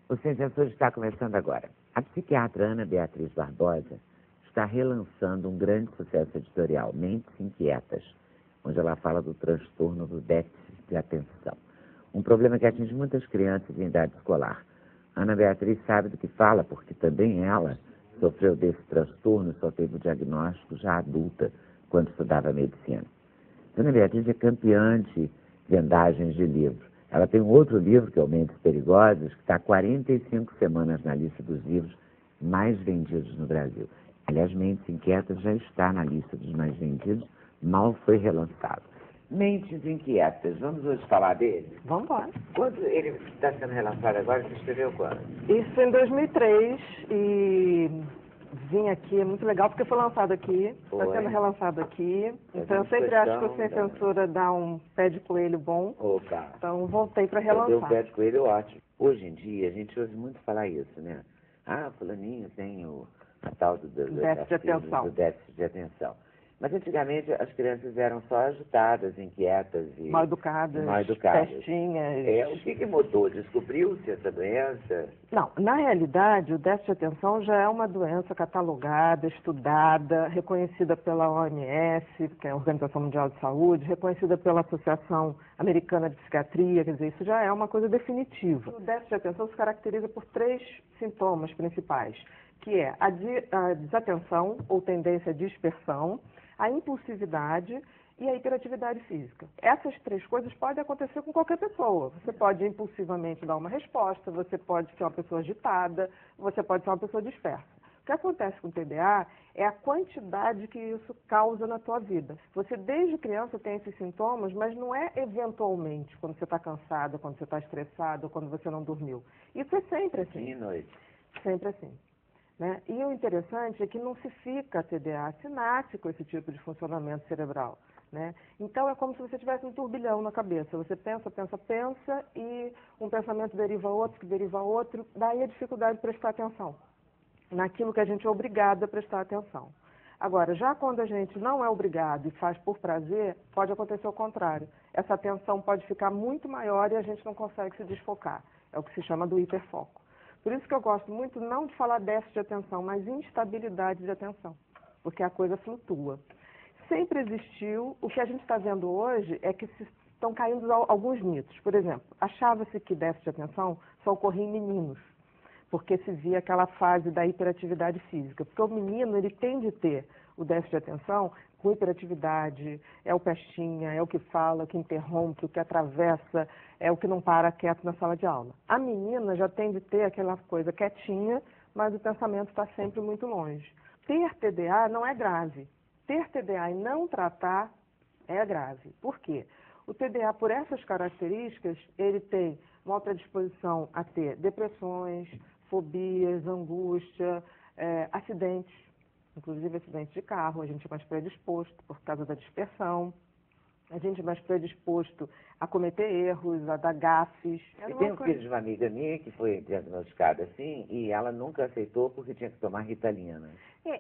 O Sem Censura está começando agora. A psiquiatra Ana Beatriz Barbosa está relançando um grande sucesso editorial, Mentes Inquietas, onde ela fala do transtorno do déficit de atenção. Um problema que atinge muitas crianças em idade escolar. Ana Beatriz sabe do que fala, porque também ela sofreu desse transtorno e só teve o diagnóstico já adulta, quando estudava medicina. Ana Beatriz é campeã de vendagens de livros. Ela tem um outro livro, que é o Mentes Perigosas, que está há 45 semanas na lista dos livros mais vendidos no Brasil. Aliás, Mentes Inquietas já está na lista dos mais vendidos, mal foi relançado. Mentes Inquietas, vamos hoje falar dele? Vamos embora. Quando ele está sendo relançado agora, você escreveu quando? Isso em 2003 e vim aqui, é muito legal porque foi lançado aqui, está sendo relançado aqui. Então eu sempre acho que o Sem Censura dá um pé de coelho bom. Opa. Então voltei para relançar. O pé de coelho ótimo. Hoje em dia a gente ouve muito falar isso, né? Ah, fulaninho tem a tal do déficit de atenção. Do déficit de atenção. Mas antigamente as crianças eram só agitadas, inquietas e mal educadas, festinhas. O que mudou? Descobriu-se essa doença? Não, na realidade o déficit de atenção já é uma doença catalogada, estudada, reconhecida pela OMS, que é a Organização Mundial de Saúde, reconhecida pela Associação Americana de Psiquiatria, quer dizer, isso já é uma coisa definitiva. O déficit de atenção se caracteriza por 3 sintomas principais, que é a desatenção ou tendência à dispersão, a impulsividade e a hiperatividade física. Essas 3 coisas podem acontecer com qualquer pessoa. Você pode impulsivamente dar uma resposta, você pode ser uma pessoa agitada, você pode ser uma pessoa dispersa. O que acontece com o TDA é a quantidade que isso causa na tua vida. Você desde criança tem esses sintomas, mas não é eventualmente quando você está cansado, quando você está estressado, quando você não dormiu. Isso é sempre assim. Dia e noite. Sempre assim. Né? E o interessante é que não se fica TDA, se nasce com esse tipo de funcionamento cerebral. Né? Então é como se você tivesse um turbilhão na cabeça. Você pensa e um pensamento deriva outro, que deriva outro, daí a dificuldade de prestar atenção naquilo que a gente é obrigado a prestar atenção. Agora, já quando a gente não é obrigado e faz por prazer, pode acontecer o contrário. Essa atenção pode ficar muito maior e a gente não consegue se desfocar. É o que se chama do hiperfoco. Por isso que eu gosto muito não de falar déficit de atenção, mas instabilidade de atenção, porque a coisa flutua. Sempre existiu, o que a gente está vendo hoje é que estão caindo alguns mitos. Por exemplo, achava-se que déficit de atenção só ocorria em meninos, porque se via aquela fase da hiperatividade física. Porque o menino, ele tende a ter o déficit de atenção com hiperatividade, é o pestinha, é o que fala, o que interrompe, o que atravessa, é o que não para quieto na sala de aula. A menina já tende a ter aquela coisa quietinha, mas o pensamento está sempre muito longe. Ter TDA não é grave. Ter TDA e não tratar é grave. Por quê? O TDA, por essas características, ele tem uma predisposição a ter depressões, fobias, angústia, acidentes. Inclusive acidentes de carro, a gente é mais predisposto por causa da dispersão, a gente é mais predisposto a cometer erros, a dar gafes. E tem um filho de uma amiga minha que foi diagnosticada assim e ela nunca aceitou porque tinha que tomar Ritalina.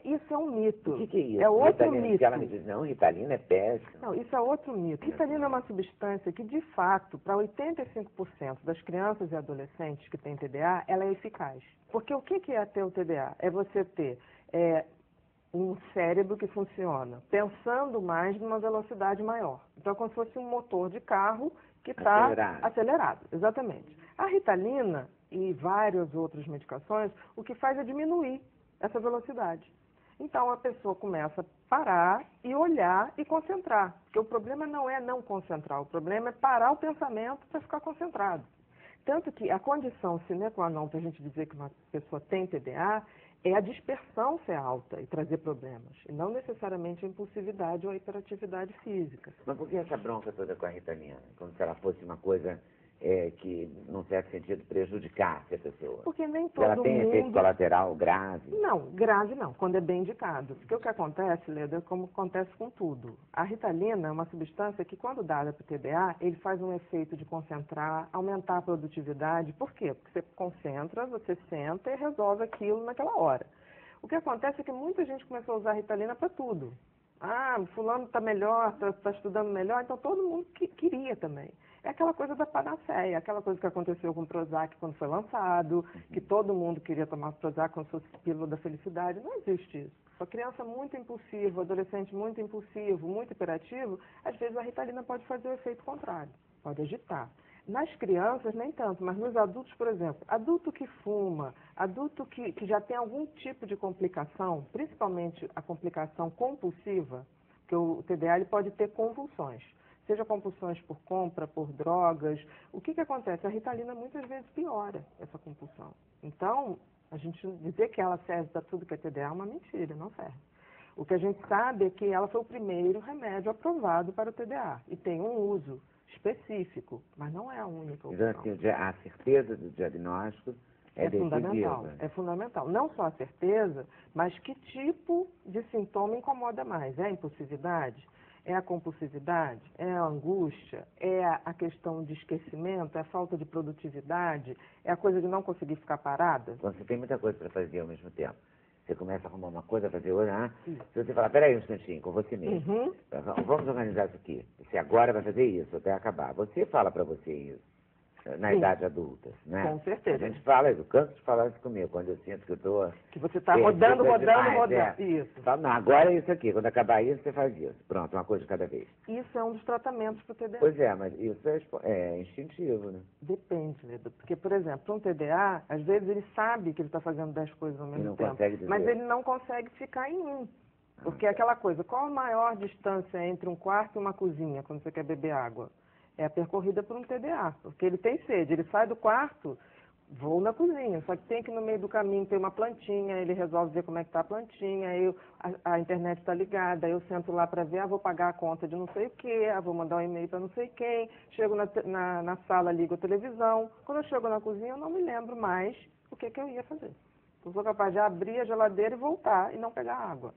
Isso é um mito. O que é isso? É outro Ritalina, mito. porque ela me diz, não, Ritalina é péssimo. Não, isso é outro mito. Ritalina é uma substância que, de fato, para 85% das crianças e adolescentes que têm TDA, ela é eficaz. Porque o que é ter o TDA? É você ter um cérebro que funciona pensando mais numa velocidade maior. Então, é como se fosse um motor de carro que está acelerado. Exatamente. A Ritalina e várias outras medicações, o que faz é diminuir essa velocidade. Então, a pessoa começa a parar e olhar e concentrar. Porque o problema não é não concentrar, o problema é parar o pensamento para ficar concentrado. Tanto que a condição sine qua non para a gente dizer que uma pessoa tem TDA é a dispersão ser alta e trazer problemas, e não necessariamente a impulsividade ou a hiperatividade física. Mas por que essa bronca toda com a Ritalina? Como se ela fosse uma coisa que, num certo sentido, prejudicasse a pessoa? Porque nem todo mundo... Ela tem efeito colateral grave? Não, grave não, quando é bem indicado. Porque o que acontece, Leda, é como acontece com tudo. A Ritalina é uma substância que, quando dada para o TDA, ele faz um efeito de concentrar, aumentar a produtividade. Por quê? Porque você concentra, você senta e resolve aquilo naquela hora. O que acontece é que muita gente começou a usar a Ritalina para tudo. Ah, fulano está melhor, está estudando melhor, então todo mundo queria também. É aquela coisa da panaceia, aquela coisa que aconteceu com o Prozac quando foi lançado, que todo mundo queria tomar Prozac como se fosse pílula da felicidade. Não existe isso. Uma criança muito impulsiva, adolescente muito impulsivo, muito hiperativo, às vezes a Ritalina pode fazer o efeito contrário, pode agitar. Nas crianças, nem tanto, mas nos adultos, por exemplo, adulto que fuma, adulto que já tem algum tipo de complicação, principalmente a complicação compulsiva, que o TDA ele pode ter convulsões, seja compulsões por compra, por drogas. O que acontece? A Ritalina muitas vezes piora essa compulsão. Então, a gente dizer que ela serve para tudo que é TDA é uma mentira, não serve. O que a gente sabe é que ela foi o primeiro remédio aprovado para o TDA e tem um uso específico, mas não é a única opção. Então, assim, a certeza do diagnóstico é fundamental. decisiva. É fundamental. Não só a certeza, mas que tipo de sintoma incomoda mais. É a impulsividade? É a compulsividade? É a angústia? É a questão de esquecimento? É a falta de produtividade? É a coisa de não conseguir ficar parada? Quando você tem muita coisa para fazer ao mesmo tempo, você começa a arrumar uma coisa, a fazer outra, se você falar, peraí um instantinho, com você mesmo, vamos organizar isso aqui. Você agora vai fazer isso até acabar. Você fala para você isso na idade adulta, né? Com certeza. A gente fala, eu canso de falar isso comigo, quando eu sinto que eu estou... Que você está rodando. Isso. Fala, não, agora é isso aqui, quando acabar isso, você faz isso. Pronto, uma coisa de cada vez. Isso é um dos tratamentos para o TDA. Pois é, mas isso é instintivo, né? Depende, Leda. Porque, por exemplo, um TDA, às vezes ele sabe que ele está fazendo 10 coisas ao mesmo tempo, mas ele não consegue ficar em um. Porque é aquela coisa, qual a maior distância entre um quarto e uma cozinha, quando você quer beber água? É a percorrida por um TDA, porque ele tem sede, ele sai do quarto, vou na cozinha, só que tem que no meio do caminho ter uma plantinha, ele resolve ver como é que está a plantinha, aí a internet está ligada, aí eu sento lá para ver, vou pagar a conta de não sei o quê, vou mandar um e-mail para não sei quem, chego na sala, ligo a televisão, quando eu chego na cozinha eu não me lembro mais o que eu ia fazer. Eu sou capaz de abrir a geladeira e voltar e não pegar água.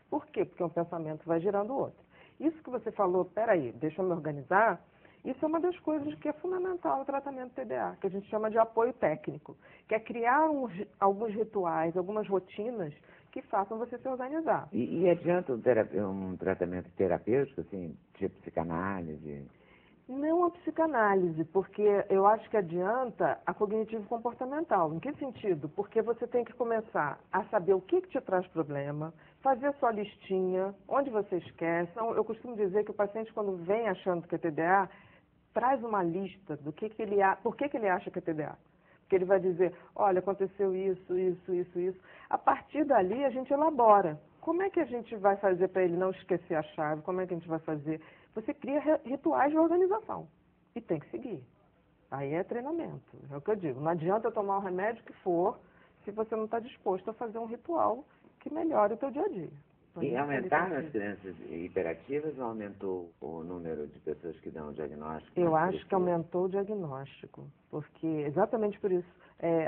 Por quê? Porque um pensamento vai girando o outro. Isso que você falou, peraí, deixa eu me organizar, isso é uma das coisas que é fundamental no tratamento do TDA, que a gente chama de apoio técnico, que é criar alguns rituais, algumas rotinas que façam você se organizar. E adianta um tratamento terapêutico, assim, tipo psicanálise? Não a psicanálise, porque eu acho que adianta a cognitivo-comportamental. Em que sentido? Porque você tem que começar a saber o que te traz problema, fazer a sua listinha, onde você esquece. Então, eu costumo dizer que o paciente, quando vem achando que é TDA, traz uma lista do por que ele acha que é TDA. Porque ele vai dizer, olha, aconteceu isso, isso, isso, isso. A partir dali, a gente elabora. Como é que a gente vai fazer para ele não esquecer a chave? Como é que a gente vai fazer? Você cria rituais de organização e tem que seguir. Aí é treinamento, é o que eu digo. Não adianta tomar o remédio que for se você não está disposto a fazer um ritual que melhore o teu dia a dia. E aumentaram as crianças hiperativas ou aumentou o número de pessoas que dão o diagnóstico? Eu acho que aumentou o diagnóstico, porque exatamente por isso.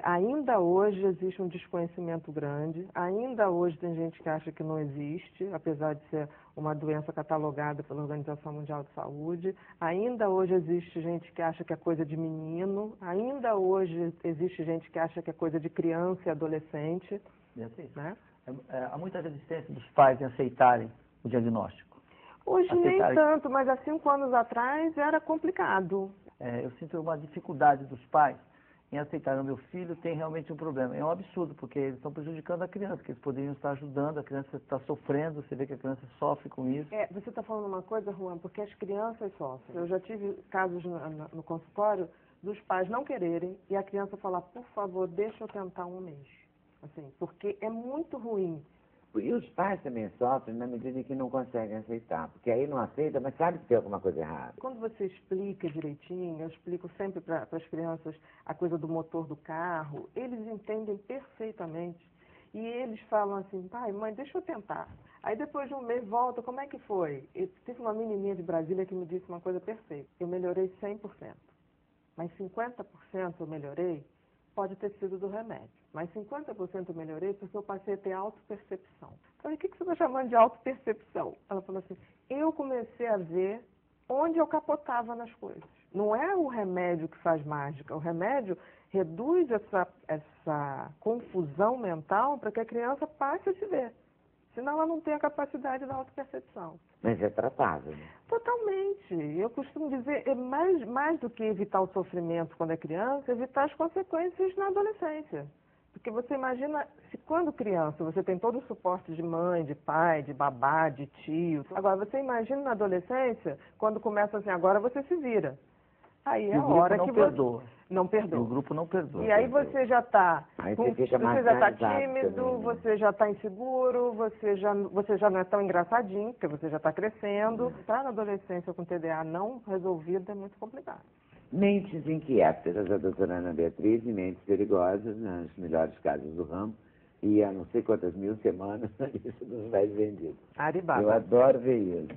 Ainda hoje existe um desconhecimento grande, ainda hoje tem gente que acha que não existe, apesar de ser uma doença catalogada pela Organização Mundial de Saúde, ainda hoje existe gente que acha que é coisa de menino, ainda hoje existe gente que acha que é coisa de criança e adolescente. Né? Há muita resistência dos pais em aceitarem o diagnóstico. Hoje nem tanto, mas há 5 anos atrás era complicado. Eu sinto uma dificuldade dos pais em aceitar o meu filho tem realmente um problema. É um absurdo, porque eles estão prejudicando a criança, que eles poderiam estar ajudando, a criança está sofrendo, você vê que a criança sofre com isso. Você está falando uma coisa, Juan, porque as crianças sofrem. Eu já tive casos no consultório dos pais não quererem e a criança falar, por favor, deixa eu tentar um mês. Assim, porque é muito ruim. E os pais também sofrem na medida que não conseguem aceitar, porque aí não aceita, mas sabe que tem alguma coisa errada. Quando você explica direitinho, eu explico sempre para as crianças a coisa do motor do carro, eles entendem perfeitamente. E eles falam assim, pai, mãe, deixa eu tentar. Aí depois de um mês volta, como é que foi? Teve uma menininha de Brasília que me disse uma coisa perfeita. Eu melhorei 100%, mas 50% eu melhorei, pode ter sido do remédio. Mas 50% eu melhorei porque eu passei a ter autopercepção. Falei, o que você está chamando de autopercepção? Ela falou assim, eu comecei a ver onde eu capotava nas coisas. Não é o remédio que faz mágica. O remédio reduz essa confusão mental para que a criança passe a se ver. Senão ela não tem a capacidade da autopercepção. Mas é tratável, né? Totalmente. Eu costumo dizer, é mais do que evitar o sofrimento quando é criança, evitar as consequências na adolescência. Porque você imagina, se quando criança você tem todo o suporte de mãe, de pai, de babá, de tio. Agora, você imagina na adolescência, quando começa assim, agora você se vira. Aí é a hora que perdoa. Não perdoa. E o grupo não perdoa. E aí você já está você já está tímido, também, né? você já está inseguro, você já não é tão engraçadinho, porque você já está crescendo. Estar na adolescência com TDA não resolvido é muito complicado. Mentes inquietas, a doutora Ana Beatriz, e mentes perigosas, nas melhores casas do ramo, e há não sei quantas mil semanas na lista dos mais vendidos. Aribaba. Eu adoro ver isso.